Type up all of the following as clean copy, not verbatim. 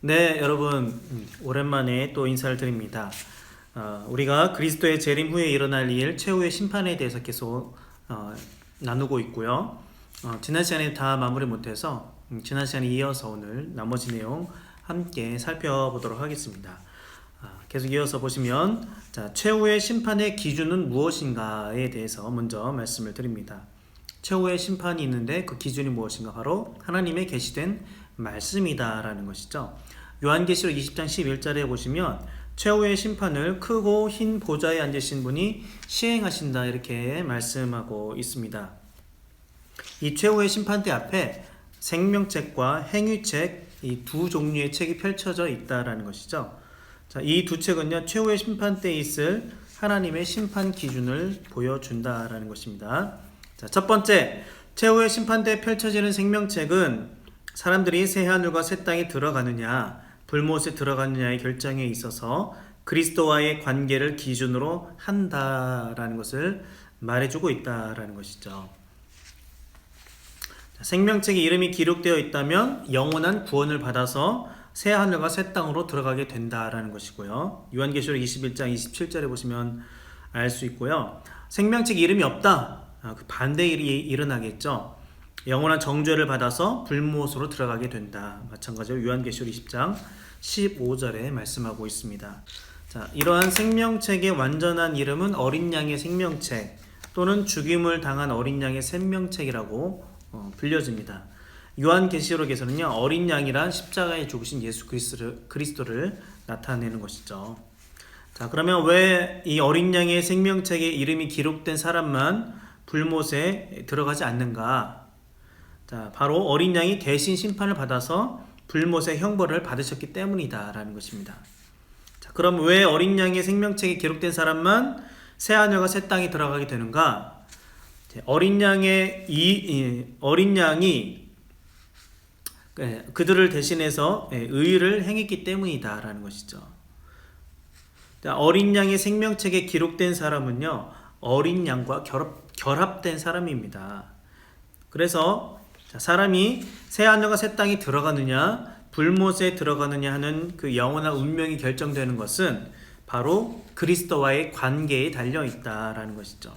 네, 여러분, 오랜만에 또 인사를 드립니다. 우리가 그리스도의 재림 후에 일어날 일, 최후의 심판에 대해서 계속 나누고 있고요. 지난 시간에 다 마무리 못해서 지난 시간에 이어서 오늘 나머지 내용 함께 살펴보도록 하겠습니다. 계속 이어서 보시면 최후의 심판의 기준은 무엇인가에 대해서 먼저 말씀을 드립니다. 최후의 심판이 있는데 그 기준이 무엇인가? 바로 하나님의 계시된 말씀이다라는 것이죠. 요한계시록 20장 11절에 보시면 최후의 심판을 크고 흰 보좌에 앉으신 분이 시행하신다 이렇게 말씀하고 있습니다. 이 최후의 심판대 앞에 생명책과 행위책 이 두 종류의 책이 펼쳐져 있다라는 것이죠. 이 두 책은요 최후의 심판대에 있을 하나님의 심판 기준을 보여준다라는 것입니다. 첫 번째, 최후의 심판대에 펼쳐지는 생명책은 사람들이 새 하늘과 새 땅에 들어가느냐 불못에 들어가느냐의 결정에 있어서 그리스도와의 관계를 기준으로 한다라는 것을 말해주고 있다라는 것이죠. 생명책에 이름이 기록되어 있다면 영원한 구원을 받아서 새 하늘과 새 땅으로 들어가게 된다라는 것이고요. 요한계시록 21장 27절에 보시면 알 수 있고요. 생명책에 이름이 없다. 그 반대의 일이 일어나겠죠. 영원한 정죄를 받아서 불못으로 들어가게 된다. 마찬가지로 요한계시록 20장 15절에 말씀하고 있습니다. 이러한 생명책의 완전한 이름은 어린 양의 생명책 또는 죽임을 당한 어린 양의 생명책이라고 불려집니다. 요한계시록에서는요 어린 양이란 십자가에 죽으신 예수 그리스도를 나타내는 것이죠. 그러면 왜 이 어린 양의 생명책에 이름이 기록된 사람만 불못에 들어가지 않는가? 바로 어린 양이 대신 심판을 받아서 불못의 형벌을 받으셨기 때문이다라는 것입니다. 그럼 왜 어린 양의 생명책에 기록된 사람만 새 하늘과 새 땅에 들어가게 되는가? 어린 양이 그들을 대신해서 의를 행했기 때문이다라는 것이죠. 어린 양의 생명책에 기록된 사람은요 어린 양과 결합된 사람입니다. 그래서 사람이 새 하늘과 새 땅에 들어가느냐 불못에 들어가느냐 하는 그 영원한 운명이 결정되는 것은 바로 그리스도와의 관계에 달려 있다라는 것이죠.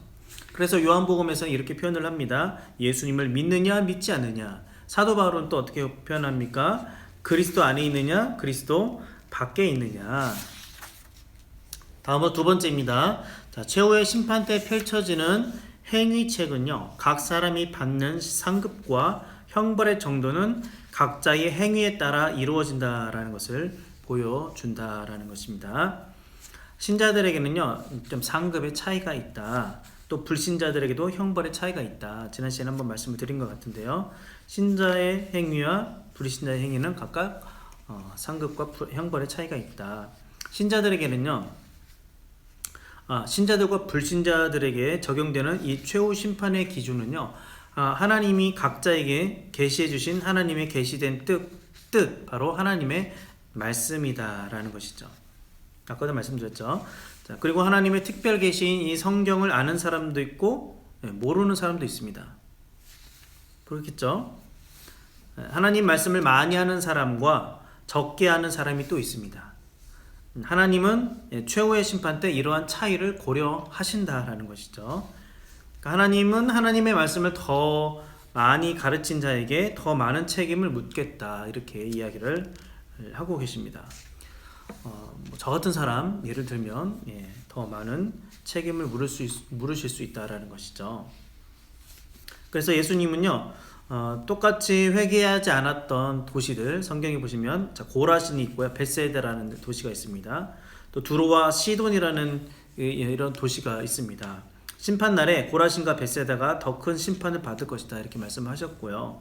그래서 요한복음에서는 이렇게 표현을 합니다. 예수님을 믿느냐 믿지 않느냐. 사도 바울은 또 어떻게 표현합니까? 그리스도 안에 있느냐 그리스도 밖에 있느냐. 다음은 두 번째입니다. 최후의 심판 때 펼쳐지는 행위책은요 각 사람이 받는 상급과 형벌의 정도는 각자의 행위에 따라 이루어진다라는 것을 보여준다라는 것입니다. 신자들에게는요 좀 상급의 차이가 있다. 또 불신자들에게도 형벌의 차이가 있다. 지난 시간에 한번 말씀을 드린 것 같은데요. 신자의 행위와 불신자의 행위는 각각 상급과 형벌의 차이가 있다. 신자들과 불신자들에게 적용되는 이 최후 심판의 기준은요 하나님이 각자에게 계시해 주신 하나님의 계시된 뜻 바로 하나님의 말씀이다라는 것이죠. 아까도 말씀드렸죠. 그리고 하나님의 특별 계시인 이 성경을 아는 사람도 있고 모르는 사람도 있습니다. 그렇겠죠. 하나님 말씀을 많이 하는 사람과 적게 아는 사람이 또 있습니다. 하나님은 최후의 심판 때 이러한 차이를 고려하신다라는 것이죠. 하나님은 하나님의 말씀을 더 많이 가르친 자에게 더 많은 책임을 묻겠다 이렇게 이야기를 하고 계십니다. 저 같은 사람 예를 들면 더 많은 책임을 물으실 수 있다라는 것이죠. 그래서 예수님은요 똑같이 회개하지 않았던 도시들 성경에 보시면 고라신이 있고요 벳세다라는 도시가 있습니다. 또 두로와 시돈이라는 이런 도시가 있습니다. 심판날에 고라신과 벳세다가 더 큰 심판을 받을 것이다 이렇게 말씀하셨고요.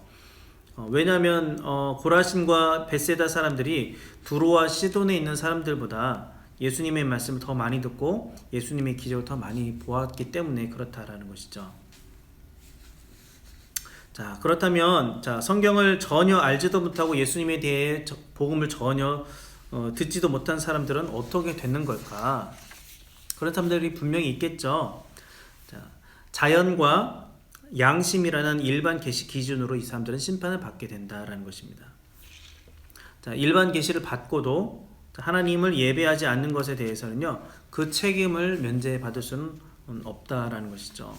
왜냐하면 고라신과 벳세다 사람들이 두로와 시돈에 있는 사람들보다 예수님의 말씀을 더 많이 듣고 예수님의 기적을 더 많이 보았기 때문에 그렇다라는 것이죠. 그렇다면 성경을 전혀 알지도 못하고 예수님에 대해 복음을 전혀 듣지도 못한 사람들은 어떻게 되는 걸까? 그런 사람들이 분명히 있겠죠. 자연과 양심이라는 일반 계시 기준으로 이 사람들은 심판을 받게 된다라는 것입니다. 자, 일반 계시를 받고도 하나님을 예배하지 않는 것에 대해서는요, 그 책임을 면제받을 수는 없다라는 것이죠.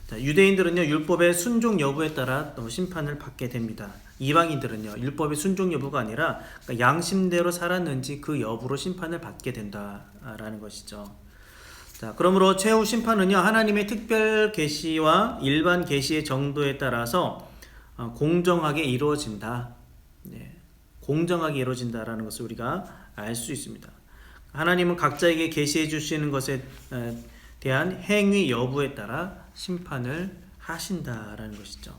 자, 유대인들은요, 율법의 순종 여부에 따라 또 심판을 받게 됩니다. 이방인들은요, 율법의 순종 여부가 아니라 그러니까 양심대로 살았는지 그 여부로 심판을 받게 된다라는 것이죠. 자, 그러므로 최후 심판은요, 하나님의 특별 계시와 일반 계시의 정도에 따라서 공정하게 이루어진다. 네, 공정하게 이루어진다라는 것을 우리가 알 수 있습니다. 하나님은 각자에게 계시해 주시는 것에 대한 행위 여부에 따라 심판을 하신다라는 것이죠.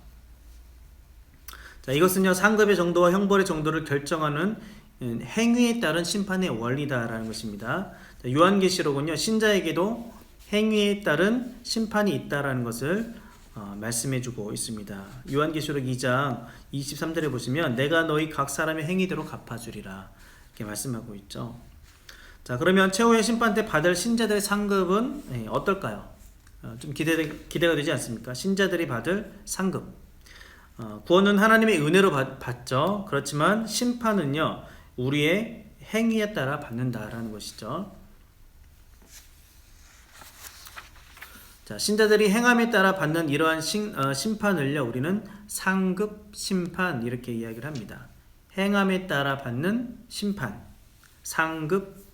자, 이것은요, 상급의 정도와 형벌의 정도를 결정하는 행위에 따른 심판의 원리다라는 것입니다. 자, 요한계시록은요, 신자에게도 행위에 따른 심판이 있다라는 것을 말씀해주고 있습니다. 요한계시록 2장 23절에 보시면 내가 너희 각 사람의 행위대로 갚아주리라 이렇게 말씀하고 있죠. 자, 그러면 최후의 심판 때 받을 신자들의 상급은 어떨까요? 좀 기대가 되지 않습니까? 신자들이 받을 상급. 구원은 하나님의 은혜로 받죠. 그렇지만 심판은요, 우리의 행위에 따라 받는다라는 것이죠. 자, 신자들이 행함에 따라 받는 이러한 심판을요, 우리는 상급 심판 이렇게 이야기를 합니다. 행함에 따라 받는 심판, 상급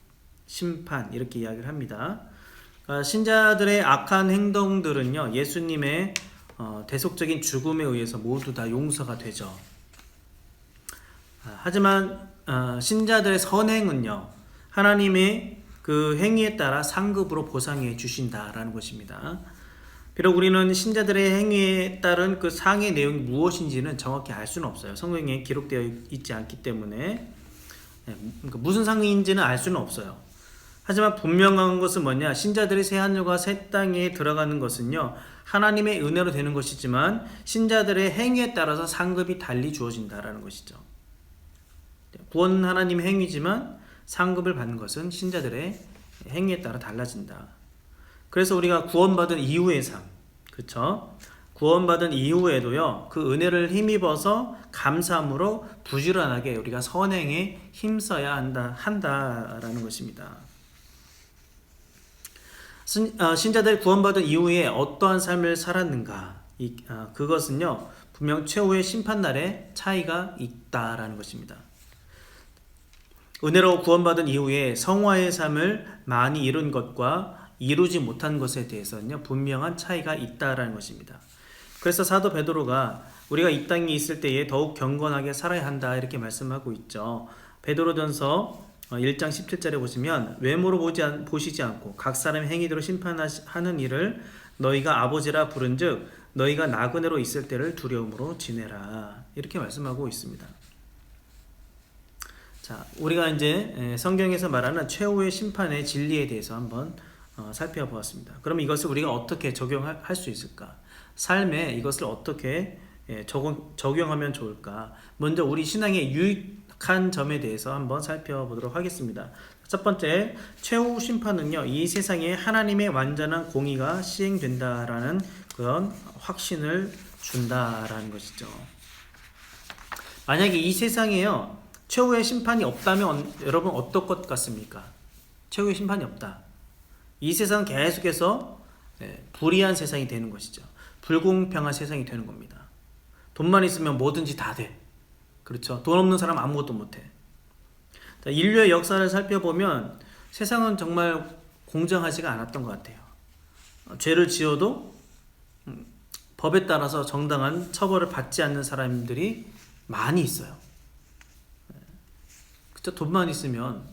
심판 이렇게 이야기를 합니다. 신자들의 악한 행동들은요, 예수님의 대속적인 죽음에 의해서 모두 다 용서가 되죠. 하지만 신자들의 선행은요, 하나님의 그 행위에 따라 상급으로 보상해 주신다라는 것입니다. 비록 우리는 신자들의 행위에 따른 그 상의 내용이 무엇인지는 정확히 알 수는 없어요. 성경에 기록되어 있지 않기 때문에 무슨 상인지는 알 수는 없어요. 하지만 분명한 것은 뭐냐? 신자들이 새 하늘과 새 땅에 들어가는 것은요, 하나님의 은혜로 되는 것이지만 신자들의 행위에 따라서 상급이 달리 주어진다라는 것이죠. 구원은 하나님의 행위지만 상급을 받는 것은 신자들의 행위에 따라 달라진다. 그래서 우리가 구원받은 이후의 삶, 그렇죠? 구원받은 이후에도요, 그 은혜를 힘입어서 감사함으로 부지런하게 우리가 선행에 힘써야 한다라는 것입니다. 신자들이 구원받은 이후에 어떠한 삶을 살았는가? 그것은요, 분명 최후의 심판날에 차이가 있다라는 것입니다. 은혜로 구원받은 이후에 성화의 삶을 많이 이룬 것과 이루지 못한 것에 대해서는요, 분명한 차이가 있다라는 것입니다. 그래서 사도 베드로가 우리가 이 땅에 있을 때에 더욱 경건하게 살아야 한다 이렇게 말씀하고 있죠. 베드로전서 1장 17절에 보시면 외모로 보시지 않고 각 사람의 행위대로 심판하는 일을 너희가 아버지라 부른즉 너희가 나그네로 있을 때를 두려움으로 지내라 이렇게 말씀하고 있습니다. 자, 우리가 이제 성경에서 말하는 최후의 심판의 진리에 대해서 한번 살펴보았습니다. 그럼 이것을 우리가 어떻게 적용할 수 있을까? 삶에 이것을 어떻게 적용하면 좋을까? 먼저 우리 신앙의 유익한 점에 대해서 한번 살펴보도록 하겠습니다. 첫 번째, 최후 심판은요, 이 세상에 하나님의 완전한 공의가 시행된다라는 그런 확신을 준다라는 것이죠. 만약에 이 세상에요, 최후의 심판이 없다면 여러분 어떨 것 같습니까? 최후의 심판이 없다. 이 세상은 계속해서 불의한 세상이 되는 것이죠. 불공평한 세상이 되는 겁니다. 돈만 있으면 뭐든지 다 돼. 그렇죠. 돈 없는 사람 아무것도 못해. 인류의 역사를 살펴보면 세상은 정말 공정하지가 않았던 것 같아요. 죄를 지어도 법에 따라서 정당한 처벌을 받지 않는 사람들이 많이 있어요. 그쵸? 돈만 있으면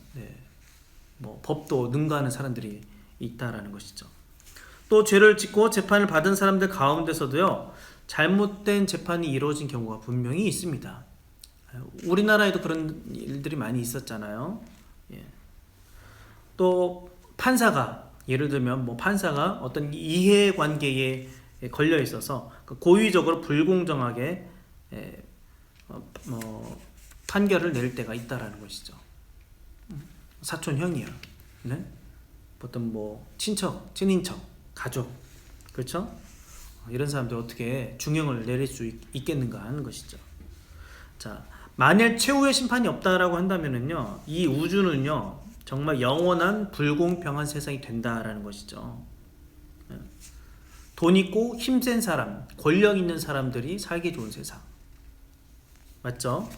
뭐 법도 능가하는 사람들이 있다라는 것이죠. 또 죄를 짓고 재판을 받은 사람들 가운데서도요, 잘못된 재판이 이루어진 경우가 분명히 있습니다. 우리나라에도 그런 일들이 많이 있었잖아요. 또 판사가, 예를 들면 뭐 판사가 어떤 이해관계에 걸려 있어서 고의적으로 불공정하게 판결을 낼 때가 있다라는 것이죠. 사촌 형이야. 네? 보통 뭐 친척, 친인척, 가족, 그렇죠? 이런 사람들 어떻게 중형을 내릴 수 있겠는가 하는 것이죠. 자, 만일 최후의 심판이 없다라고 한다면은요, 이 우주는요, 정말 영원한 불공평한 세상이 된다라는 것이죠. 돈 있고 힘센 사람, 권력 있는 사람들이 살기 좋은 세상. 맞죠?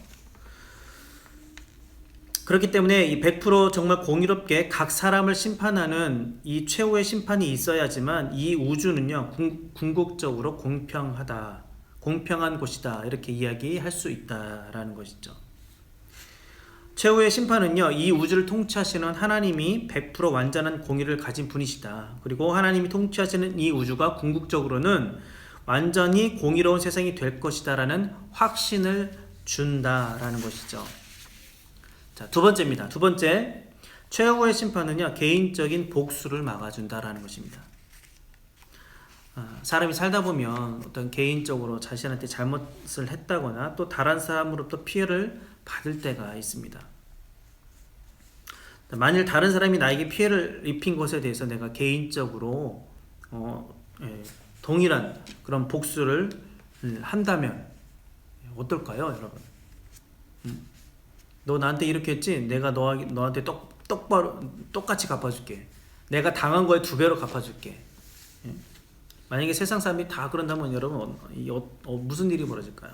그렇기 때문에 이 100% 정말 공의롭게 각 사람을 심판하는 이 최후의 심판이 있어야지만 이 우주는요, 궁극적으로 공평하다, 공평한 곳이다, 이렇게 이야기할 수 있다라는 것이죠. 최후의 심판은요, 이 우주를 통치하시는 하나님이 100% 완전한 공의를 가진 분이시다. 그리고 하나님이 통치하시는 이 우주가 궁극적으로는 완전히 공의로운 세상이 될 것이다라는 확신을 준다라는 것이죠. 자, 두 번째입니다. 두 번째, 최후의 심판은요, 개인적인 복수를 막아준다라는 것입니다. 사람이 살다 보면 어떤 개인적으로 자신한테 잘못을 했다거나 또 다른 사람으로부터 피해를 받을 때가 있습니다. 만일 다른 사람이 나에게 피해를 입힌 것에 대해서 내가 개인적으로 동일한 그런 복수를 한다면 어떨까요, 여러분? 너 나한테 이렇게 했지? 내가 너한테 똑바로 똑같이 갚아줄게. 내가 당한 거에 2배로 갚아줄게. 만약에 세상 사람이 다 그런다면 여러분 무슨 일이 벌어질까요?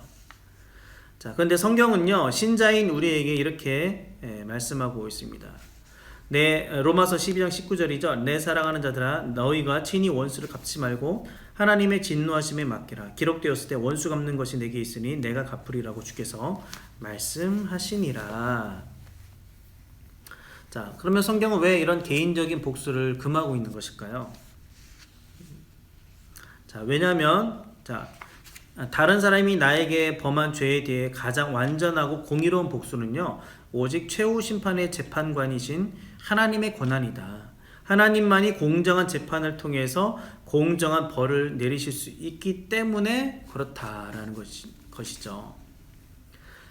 자, 그런데 성경은요, 신자인 우리에게 이렇게 말씀하고 있습니다. 로마서 12장 19절이죠. 내 사랑하는 자들아, 너희가 친히 원수를 갚지 말고 하나님의 진노하심에 맡기라. 기록되었을 때 원수 갚는 것이 내게 있으니 내가 갚으리라고 주께서 말씀하시니라. 자, 그러면 성경은 왜 이런 개인적인 복수를 금하고 있는 것일까요? 자, 왜냐하면 다른 사람이 나에게 범한 죄에 대해 가장 완전하고 공의로운 복수는요, 오직 최후 심판의 재판관이신 하나님의 권한이다. 하나님만이 공정한 재판을 통해서 공정한 벌을 내리실 수 있기 때문에 그렇다라는 것이죠.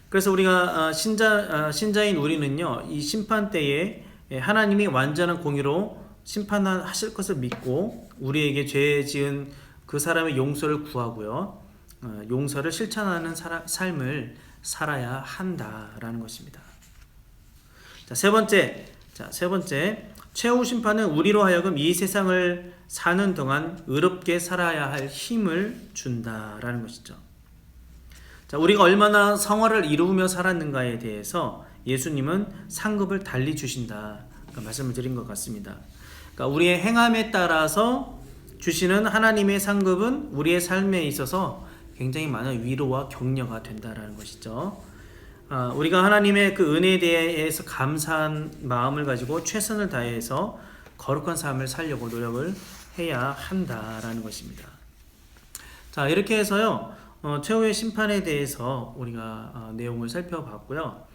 그래서 우리가 신자인 우리는요, 이 심판 때에 하나님이 완전한 공의로 심판하실 것을 믿고 우리에게 죄 지은 그 사람의 용서를 구하고요, 용서를 실천하는 삶을 살아야 한다라는 것입니다. 자, 세 번째, 최후 심판은 우리로 하여금 이 세상을 사는 동안 의롭게 살아야 할 힘을 준다라는 것이죠. 자, 우리가 얼마나 성화를 이루며 살았는가에 대해서 예수님은 상급을 달리 주신다, 말씀을 드린 것 같습니다. 그러니까 우리의 행함에 따라서 주시는 하나님의 상급은 우리의 삶에 있어서 굉장히 많은 위로와 격려가 된다라는 것이죠. 우리가 하나님의 그 은혜에 대해서 감사한 마음을 가지고 최선을 다해서 거룩한 삶을 살려고 노력을 해야 한다라는 것입니다. 자, 이렇게 해서요, 최후의 심판에 대해서 우리가 내용을 살펴봤고요.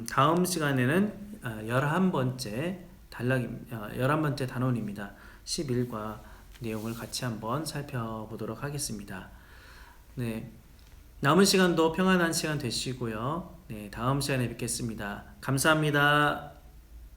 다음 시간에는 11번째 단원입니다. 11과 내용을 같이 한번 살펴보도록 하겠습니다. 네, 남은 시간도 평안한 시간 되시고요. 네, 다음 시간에 뵙겠습니다. 감사합니다.